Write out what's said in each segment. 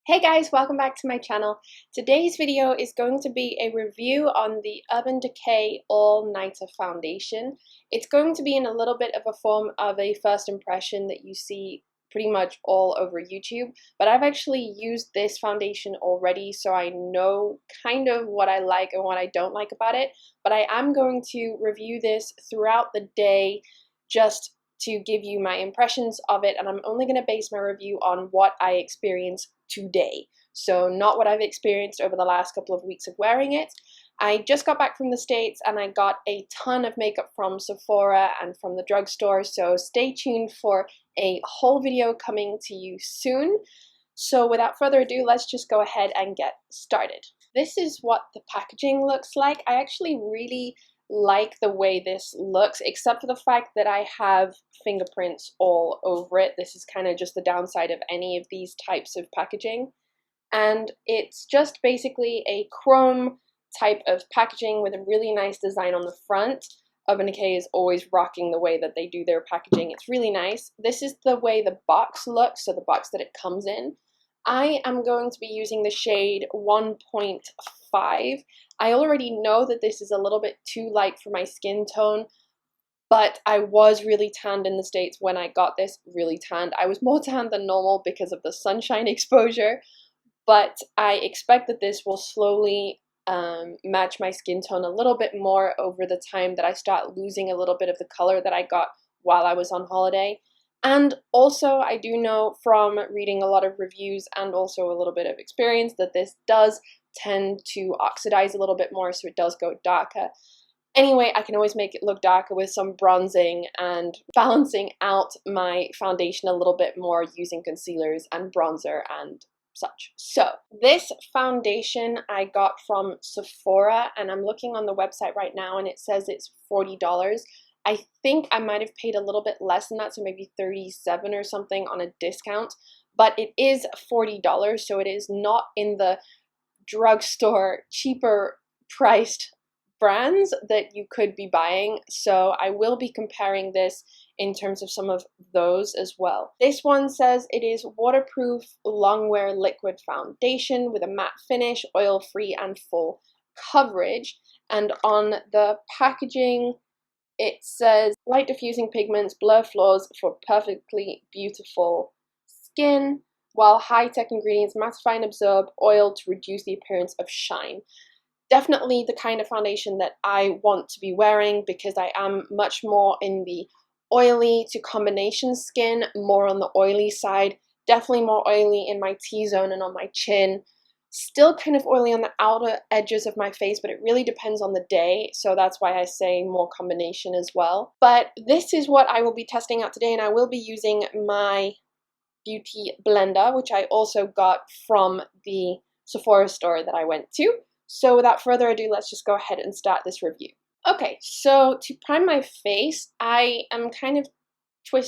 Hey guys, welcome back to my channel. Today's video is going to be a review on the Urban Decay All Nighter Foundation. It's going to be in a little bit of a form of a first impression that you see pretty much all over YouTube, but I've actually used this foundation already, so I know kind of what I like and what I don't like about it, but I am going to review this throughout the day just to give you my impressions of it, and I'm only going to base my review on what I experienced today, so not what I've experienced over the last couple of weeks of wearing it. I just got back from the States and I got a ton of makeup from Sephora and from the drugstore, so stay tuned for a whole video coming to you soon. So without further ado, let's just go ahead and get started. This is what the packaging looks like. I actually really like the way this looks, except for the fact that I have fingerprints all over it. This is kind of just the downside of any of these types of packaging. And it's just basically a chrome type of packaging with a really nice design on the front. Urban Decay is always rocking the way that they do their packaging. It's really nice. This is the way the box looks, so the box that it comes in. I am going to be using the shade 1.5. I already know that this is a little bit too light for my skin tone, but I was really tanned in the States when I got this, really tanned. I was more tanned than normal because of the sunshine exposure, but I expect that this will slowly match my skin tone a little bit more over the time that I start losing a little bit of the color that I got while I was on holiday. And also, I do know from reading a lot of reviews and also a little bit of experience that this does tend to oxidize a little bit more, so it does go darker. Anyway, I can always make it look darker with some bronzing and balancing out my foundation a little bit more using concealers and bronzer and such. So this foundation I got from Sephora, and I'm looking on the website right now and it says it's $40. I think I might have paid a little bit less than that, so maybe $37 or something on a discount, but it is $40, so it is not in the drugstore cheaper priced brands that you could be buying, so I will be comparing this in terms of some of those as well. This one says it is waterproof longwear liquid foundation with a matte finish, oil-free and full coverage, and on the packaging it says light diffusing pigments, blur flaws for perfectly beautiful skin, while high-tech ingredients mattify and absorb oil to reduce the appearance of shine. Definitely the kind of foundation that I want to be wearing because I am much more in the oily to combination skin, more on the oily side, definitely more oily in my T-zone and on my chin. Still kind of oily on the outer edges of my face, but it really depends on the day, so that's why I say more combination as well. But this is what I will be testing out today, and I will be using my beauty blender, which I also got from the Sephora store that I went to. So without further ado, let's just go ahead and start this review. Okay, so to prime my face, I am kind of kind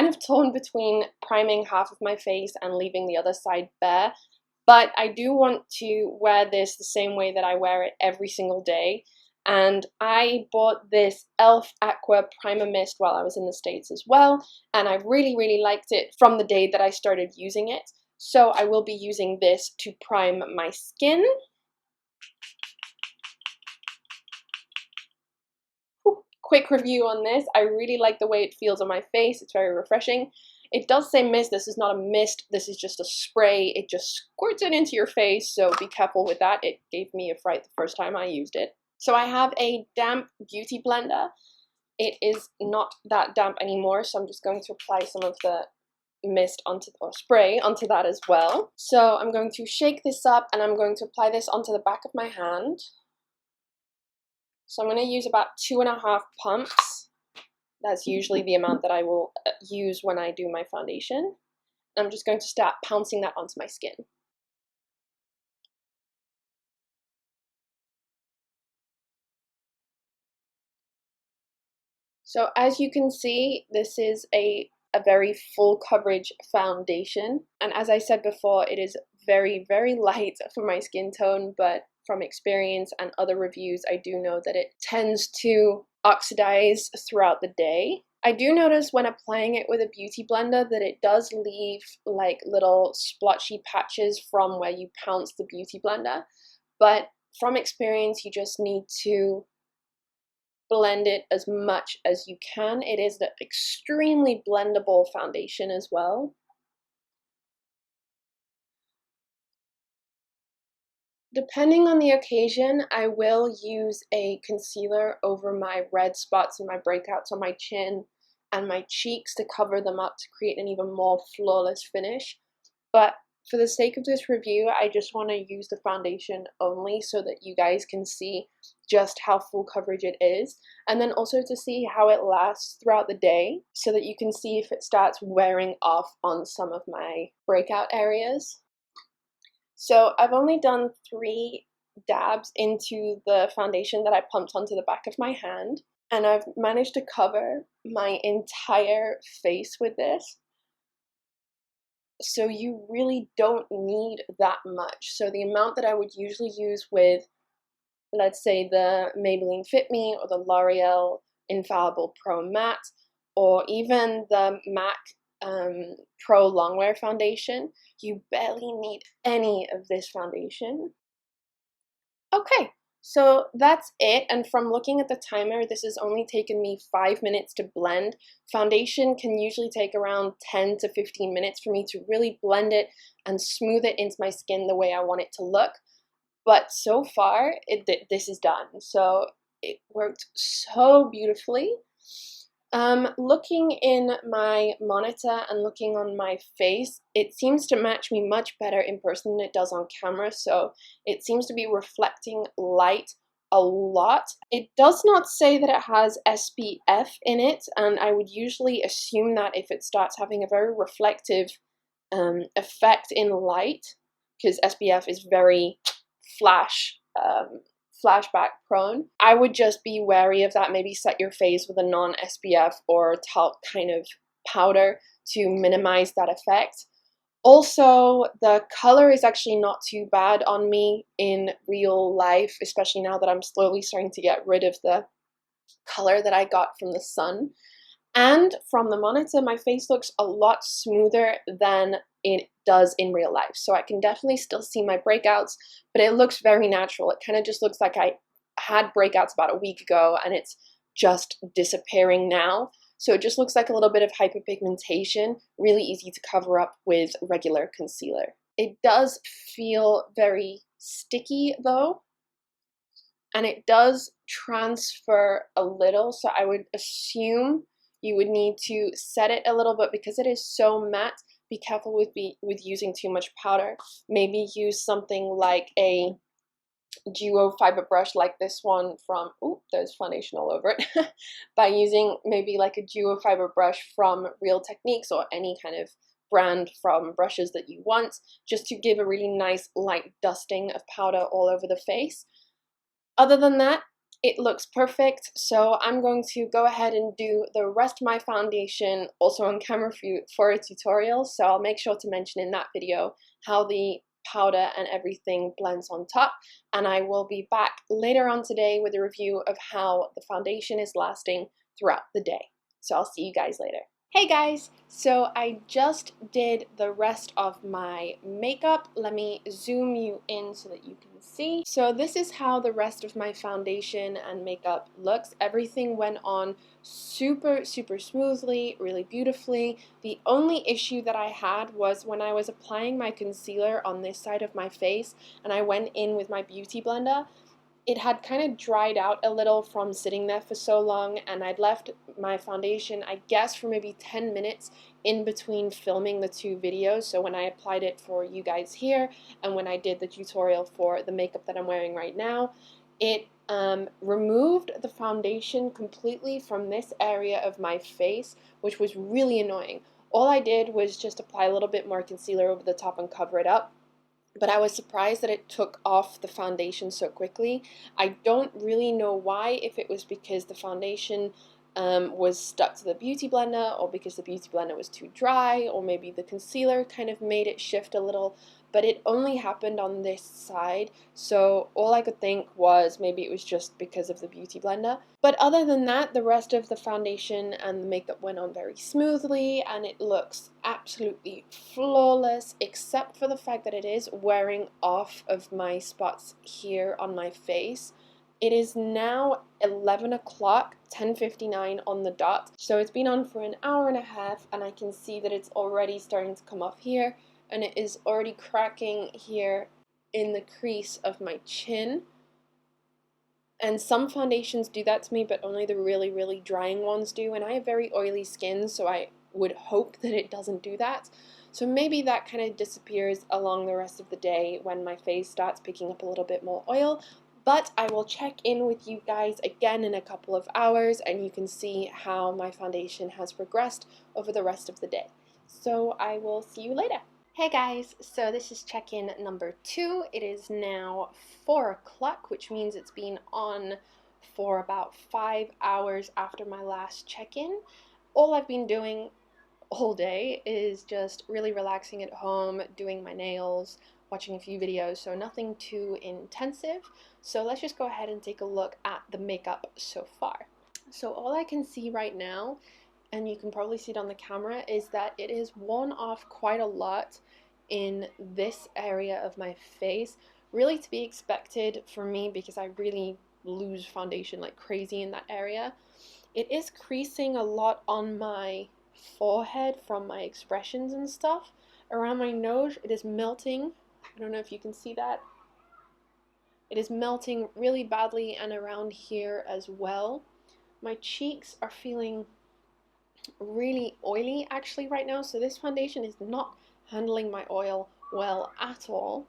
of torn between priming half of my face and leaving the other side bare, but I do want to wear this the same way that I wear it every single day, and I bought this e.l.f. Aqua Primer Mist while I was in the States as well, and I really liked it from the day that I started using it, so I will be using this to prime my skin. Quick review on this. I really like the way it feels on my face. It's very refreshing. It does say mist. This is not a mist. This is just a spray. It just squirts it into your face, so be careful with that. It gave me a fright the first time I used it. So I have a damp beauty blender. It is not that damp anymore, so I'm just going to apply some of the mist onto, or spray onto that as well. So I'm going to shake this up and I'm going to apply this onto the back of my hand. So I'm going to use about 2.5 pumps. That's usually the amount that I will use when I do my foundation. I'm just going to start pouncing that onto my skin. So as you can see, this is a very full coverage foundation. And as I said before, it is very light for my skin tone, but from experience and other reviews, I do know that it tends to oxidize throughout the day. I do notice when applying it with a beauty blender that it does leave like little splotchy patches from where you pounce the beauty blender, but from experience you just need to blend it as much as you can. It is an extremely blendable foundation as well. Depending on the occasion, I will use a concealer over my red spots and my breakouts on my chin and my cheeks to cover them up to create an even more flawless finish. But for the sake of this review, I just want to use the foundation only so that you guys can see just how full coverage it is, and then also to see how it lasts throughout the day so that you can see if it starts wearing off on some of my breakout areas. So I've only done 3 dabs into the foundation that I pumped onto the back of my hand, and I've managed to cover my entire face with this. So you really don't need that much. So the amount that I would usually use with, let's say, the Maybelline Fit Me or the L'Oreal Infallible Pro Matte, or even the MAC Pro Longwear foundation, you barely need any of this foundation. Okay, so that's it, and from looking at the timer, this has only taken me 5 minutes to blend. Foundation can usually take around 10 to 15 minutes for me to really blend it and smooth it into my skin the way I want it to look. But so far, this is done, so it worked so beautifully. Looking in my monitor and looking on my face, it seems to match me much better in person than it does on camera, so it seems to be reflecting light a lot. It does not say that it has SPF in it, and I would usually assume that if it starts having a very reflective effect in light, because SPF is very flashback prone, I would just be wary of that. Maybe set your face with a non-SPF or talc kind of powder to minimize that effect. Also, the color is actually not too bad on me in real life, especially now that I'm slowly starting to get rid of the color that I got from the sun. And from the monitor, my face looks a lot smoother than it does in real life. So I can definitely still see my breakouts, but it looks very natural. It kind of just looks like I had breakouts about a week ago and it's just disappearing now. So it just looks like a little bit of hyperpigmentation, really easy to cover up with regular concealer. It does feel very sticky though, and it does transfer a little, so I would assume you would need to set it a little bit because it is so matte. Be careful with using too much powder. Maybe use something like a duo fiber brush like this one from, oh, there's foundation all over it, by using maybe like a duo fiber brush from Real Techniques or any kind of brand from brushes that you want, just to give a really nice light dusting of powder all over the face. Other than that, it looks perfect, so I'm going to go ahead and do the rest of my foundation also on camera for a tutorial, so I'll make sure to mention in that video how the powder and everything blends on top, and I will be back later on today with a review of how the foundation is lasting throughout the day. So I'll see you guys later. Hey guys, so I just did the rest of my makeup. Let me zoom you in so that you can see. So this is how the rest of my foundation and makeup looks. Everything went on super smoothly, really beautifully. The only issue that I had was when I was applying my concealer on this side of my face and I went in with my beauty blender, it had kind of dried out a little from sitting there for so long, and I'd left my foundation, I guess, for maybe 10 minutes in between filming the 2 videos. So when I applied it for you guys here and when I did the tutorial for the makeup that I'm wearing right now, it removed the foundation completely from this area of my face, which was really annoying. All I did was just apply a little bit more concealer over the top and cover it up. But I was surprised that it took off the foundation so quickly. I don't really know why, if it was because the foundation was stuck to the beauty blender, or because the beauty blender was too dry, or maybe the concealer kind of made it shift a little, but it only happened on this side, so all I could think was maybe it was just because of the beauty blender. But other than that, the rest of the foundation and the makeup went on very smoothly, and it looks absolutely flawless, except for the fact that it is wearing off of my spots here on my face. It is now 11 o'clock, 10:59 on the dot, so it's been on for an hour and a half, and I can see that it's already starting to come off here, and it is already cracking here in the crease of my chin. And some foundations do that to me, but only the really, really drying ones do, and I have very oily skin, so I would hope that it doesn't do that. So maybe that kind of disappears along the rest of the day when my face starts picking up a little bit more oil. But I will check in with you guys again in a couple of hours, and you can see how my foundation has progressed over the rest of the day. So I will see you later. Hey guys, so this is check-in number 2. It is now 4 o'clock, which means it's been on for about 5 hours after my last check-in. All I've been doing all day is just really relaxing at home, doing my nails, watching a few videos, so nothing too intensive. So let's just go ahead and take a look at the makeup so far. So all I can see right now, and you can probably see it on the camera, is that it is worn off quite a lot in this area of my face. Really to be expected for me, because I really lose foundation like crazy in that area. It is creasing a lot on my forehead from my expressions and stuff. Around my nose, it is melting. I don't know if you can see that. It is melting really badly, and around here as well. My cheeks are feeling really oily actually right now, so this foundation is not handling my oil well at all.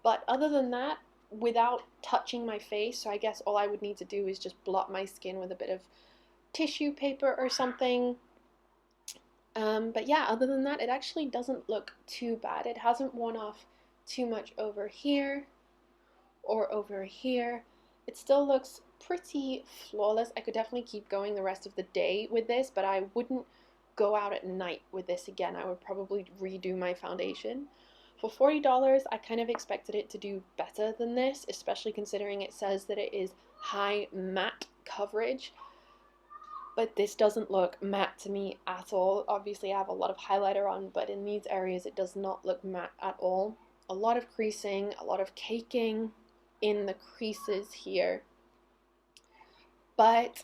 But other than that, without touching my face, so I guess all I would need to do is just blot my skin with a bit of tissue paper or something. But yeah, other than that, it actually doesn't look too bad. It hasn't worn off too much over here or over here. It still looks pretty flawless. I could definitely keep going the rest of the day with this, but I wouldn't go out at night with this again. I would probably redo my foundation. For $40, I kind of expected it to do better than this, especially considering it says that it is high matte coverage. But this doesn't look matte to me at all. Obviously I have a lot of highlighter on, but in these areas it does not look matte at all. A lot of creasing, a lot of caking in the creases here. But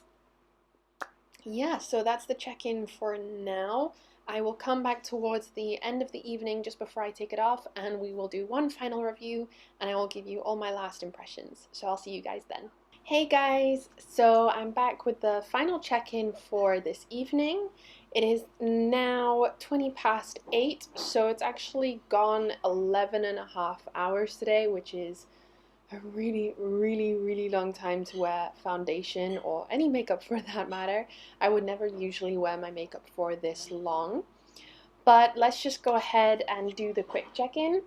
yeah, so that's the check-in for now. I will come back towards the end of the evening just before I take it off, and we will do one final review, and I will give you all my last impressions. So I'll see you guys then. Hey guys, so I'm back with the final check-in for this evening. It is now 20 past 8, so it's actually gone 11 and a half hours today, which is a really, really, really long time to wear foundation or any makeup for that matter. I would never usually wear my makeup for this long. But let's just go ahead and do the quick check-in.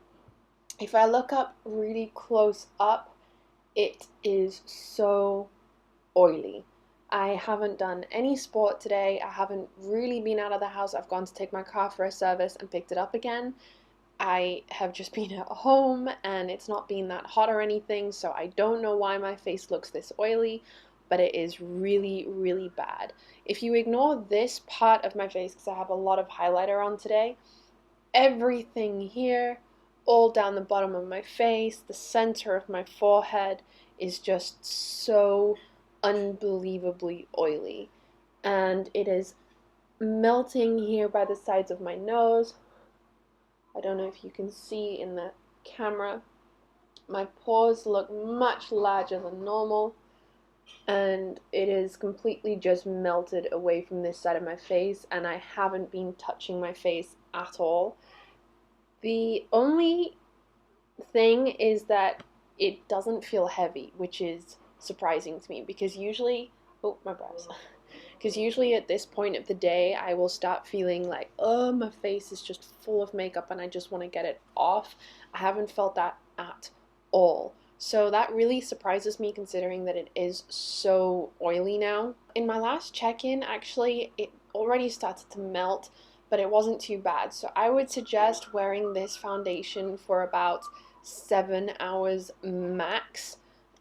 If I look up really close up, it is so oily. I haven't done any sport today. I haven't really been out of the house. I've gone to take my car for a service and picked it up again. I have just been at home and it's not been that hot or anything, so I don't know why my face looks this oily, but it is really, really bad. If you ignore this part of my face, because I have a lot of highlighter on today, everything here, all down the bottom of my face, the center of my forehead is just so unbelievably oily. And it is melting here by the sides of my nose. I don't know if you can see in the camera. My pores look much larger than normal, and it is completely just melted away from this side of my face, and I haven't been touching my face at all. The only thing is that it doesn't feel heavy, which is surprising to me, because usually, oh, my brows. Because usually at this point of the day, I will start feeling like, oh, my face is just full of makeup and I just want to get it off. I haven't felt that at all. So that really surprises me considering that it is so oily now. In my last check-in, actually, it already started to melt, but it wasn't too bad. So I would suggest wearing this foundation for about 7 hours max.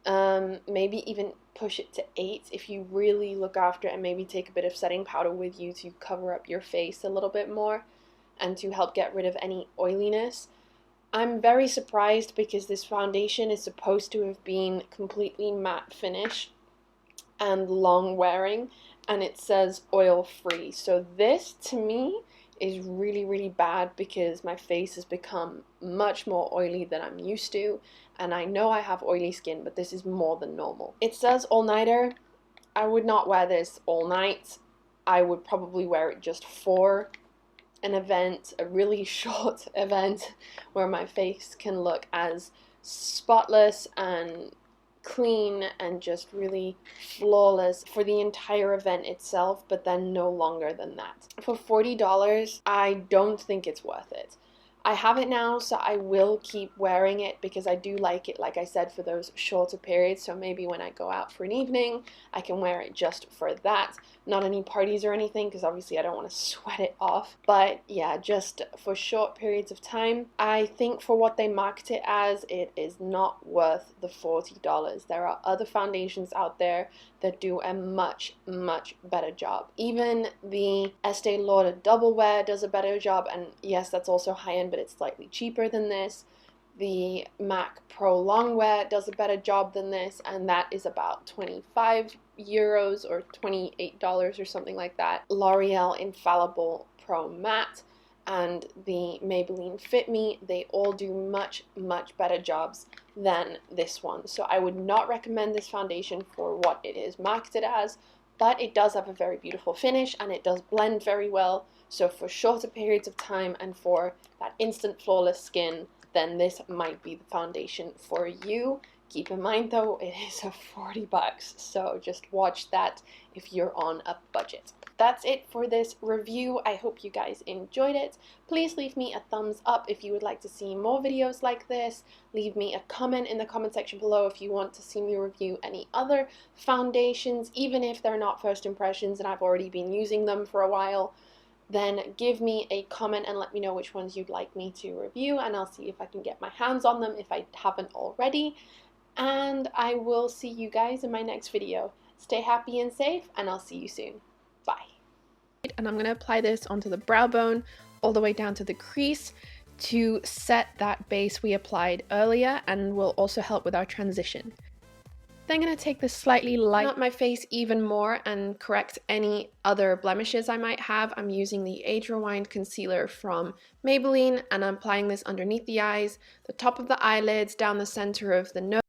Maybe even push it to 8 if you really look after it, and maybe take a bit of setting powder with you to cover up your face a little bit more and to help get rid of any oiliness. I'm very surprised because this foundation is supposed to have been completely matte finish and long wearing, and it says oil free. So this to me is really bad because my face has become much more oily than I'm used to, and I know I have oily skin, but this is more than normal. It says all nighter. I would not wear this all night. I would probably wear it just for an event, a really short event where my face can look as spotless and clean and just really flawless for the entire event itself, but then no longer than that. For $40, I don't think it's worth it. I have it now, so I will keep wearing it because I do like it, like I said, for those shorter periods. So maybe when I go out for an evening, I can wear it just for that. Not any parties or anything, because obviously I don't want to sweat it off. But yeah, just for short periods of time. I think for what they market it as, it is not worth the $40. There are other foundations out there that do a much better job. Even the Estee Lauder Double Wear does a better job, and yes, that's also high-end, but it's slightly cheaper than this. The MAC Pro Longwear does a better job than this, and that is about 25 euros or $28 or something like that. L'Oreal Infallible Pro Matte and the Maybelline Fit Me, they all do much better jobs than this one. So I would not recommend this foundation for what it is marketed as, but it does have a very beautiful finish and it does blend very well. So for shorter periods of time and for that instant flawless skin, then this might be the foundation for you. Keep in mind though, it is a 40 bucks, so just watch that if you're on a budget. That's it for this review. I hope you guys enjoyed it. Please leave me a thumbs up if you would like to see more videos like this. Leave me a comment in the comment section below if you want to see me review any other foundations, even if they're not first impressions and I've already been using them for a while. Then give me a comment and let me know which ones you'd like me to review, and I'll see if I can get my hands on them if I haven't already. And I will see you guys in my next video. Stay happy and safe, and I'll see you soon. Bye. And I'm going to apply this onto the brow bone all the way down to the crease to set that base we applied earlier, and will also help with our transition. Then I'm going to take this slightly light up my face even more and correct any other blemishes I might have. I'm using the Age Rewind Concealer from Maybelline, and I'm applying this underneath the eyes, the top of the eyelids, down the center of the nose,